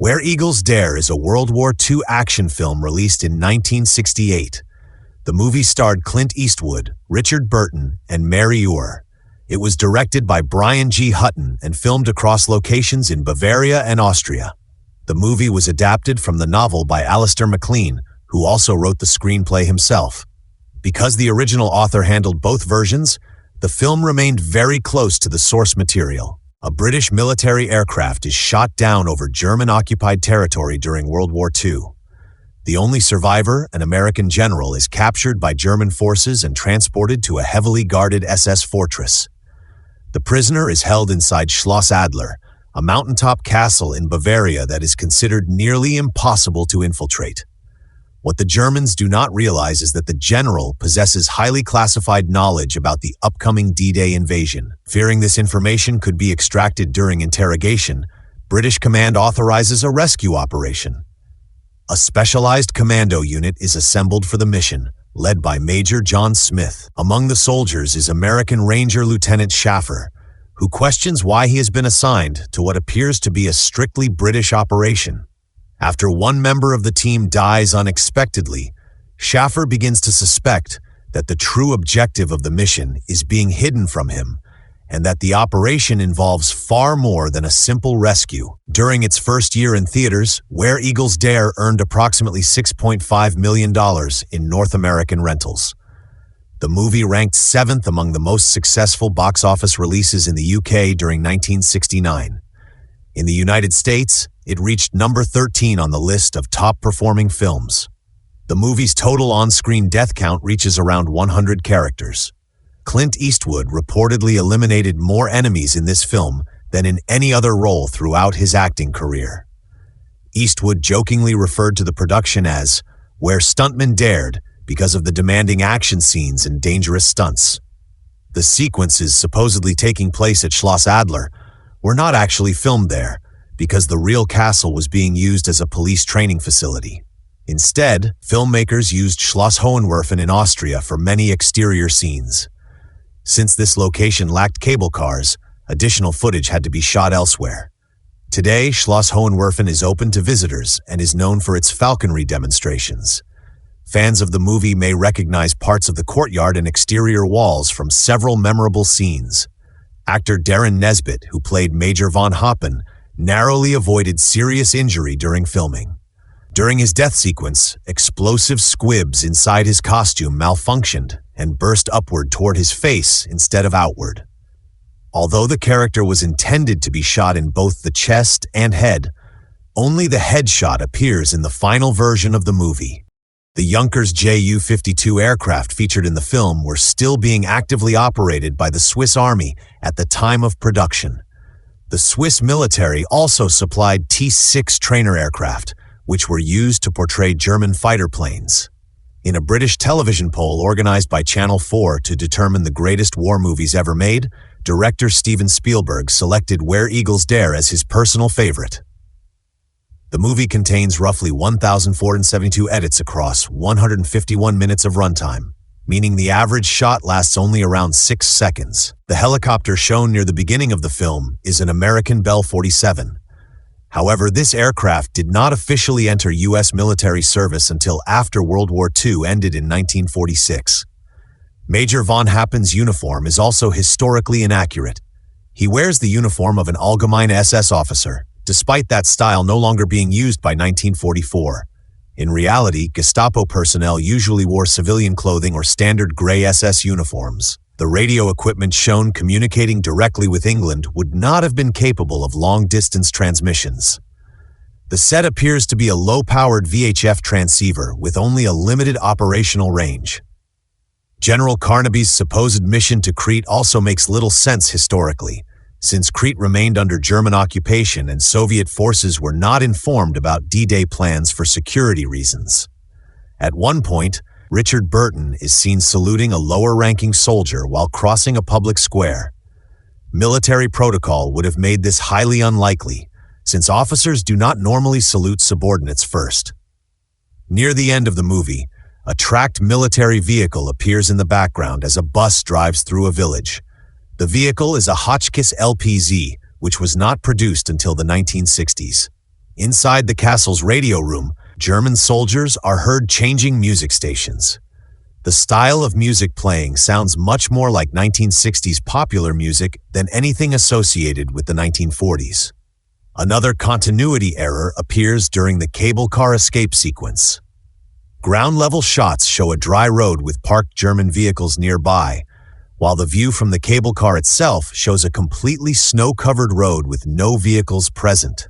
Where Eagles Dare is a World War II action film released in 1968. The movie starred Clint Eastwood, Richard Burton, and Mary Ure. It was directed by Brian G. Hutton and filmed across locations in Bavaria and Austria. The movie was adapted from the novel by Alistair MacLean, who also wrote the screenplay himself. Because the original author handled both versions, the film remained very close to the source material. A British military aircraft is shot down over German-occupied territory during World War II. The only survivor, an American general, is captured by German forces and transported to a heavily guarded SS fortress. The prisoner is held inside Schloss Adler, a mountaintop castle in Bavaria that is considered nearly impossible to infiltrate. What the Germans do not realize is that the general possesses highly classified knowledge about the upcoming D-Day invasion. Fearing this information could be extracted during interrogation, British command authorizes a rescue operation. A specialized commando unit is assembled for the mission, led by Major John Smith. Among the soldiers is American Ranger Lieutenant Schaffer, who questions why he has been assigned to what appears to be a strictly British operation. After one member of the team dies unexpectedly, Schaffer begins to suspect that the true objective of the mission is being hidden from him, and that the operation involves far more than a simple rescue. During its first year in theaters, Where Eagles Dare earned approximately $6.5 million in North American rentals. The movie ranked 7th among the most successful box office releases in the UK during 1969. In the United States, it reached number 13 on the list of top-performing films. The movie's total on-screen death count reaches around 100 characters. Clint Eastwood reportedly eliminated more enemies in this film than in any other role throughout his acting career. Eastwood jokingly referred to the production as "Where Stuntmen Dared" because of the demanding action scenes and dangerous stunts. The sequences supposedly taking place at Schloss Adler were not actually filmed there, because the real castle was being used as a police training facility. Instead, filmmakers used Schloss Hohenwerfen in Austria for many exterior scenes. Since this location lacked cable cars, additional footage had to be shot elsewhere. Today, Schloss Hohenwerfen is open to visitors and is known for its falconry demonstrations. Fans of the movie may recognize parts of the courtyard and exterior walls from several memorable scenes. Actor Darren Nesbitt, who played Major von Hoppen, narrowly avoided serious injury during filming. During his death sequence, explosive squibs inside his costume malfunctioned and burst upward toward his face instead of outward. Although the character was intended to be shot in both the chest and head, only the headshot appears in the final version of the movie. The Junkers Ju-52 aircraft featured in the film were still being actively operated by the Swiss Army at the time of production. The Swiss military also supplied T-6 trainer aircraft, which were used to portray German fighter planes. In a British television poll organized by Channel 4 to determine the greatest war movies ever made, director Steven Spielberg selected Where Eagles Dare as his personal favorite. The movie contains roughly 1,472 edits across 151 minutes of runtime, meaning the average shot lasts only around 6 seconds. The helicopter shown near the beginning of the film is an American Bell 47. However, this aircraft did not officially enter U.S. military service until after World War II ended in 1946. Major von Happen's uniform is also historically inaccurate. He wears the uniform of an Allgemeine SS officer, despite that style no longer being used by 1944. In reality, Gestapo personnel usually wore civilian clothing or standard gray SS uniforms. The radio equipment shown communicating directly with England would not have been capable of long-distance transmissions. The set appears to be a low-powered VHF transceiver with only a limited operational range. General Carnaby's supposed mission to Crete also makes little sense historically, since Crete remained under German occupation and Soviet forces were not informed about D-Day plans for security reasons. At one point, Richard Burton is seen saluting a lower-ranking soldier while crossing a public square. Military protocol would have made this highly unlikely, since officers do not normally salute subordinates first. Near the end of the movie, a tracked military vehicle appears in the background as a bus drives through a village. The vehicle is a Hotchkiss LPZ, which was not produced until the 1960s. Inside the castle's radio room, German soldiers are heard changing music stations. The style of music playing sounds much more like 1960s popular music than anything associated with the 1940s. Another continuity error appears during the cable car escape sequence. Ground-level shots show a dry road with parked German vehicles nearby, while the view from the cable car itself shows a completely snow-covered road with no vehicles present.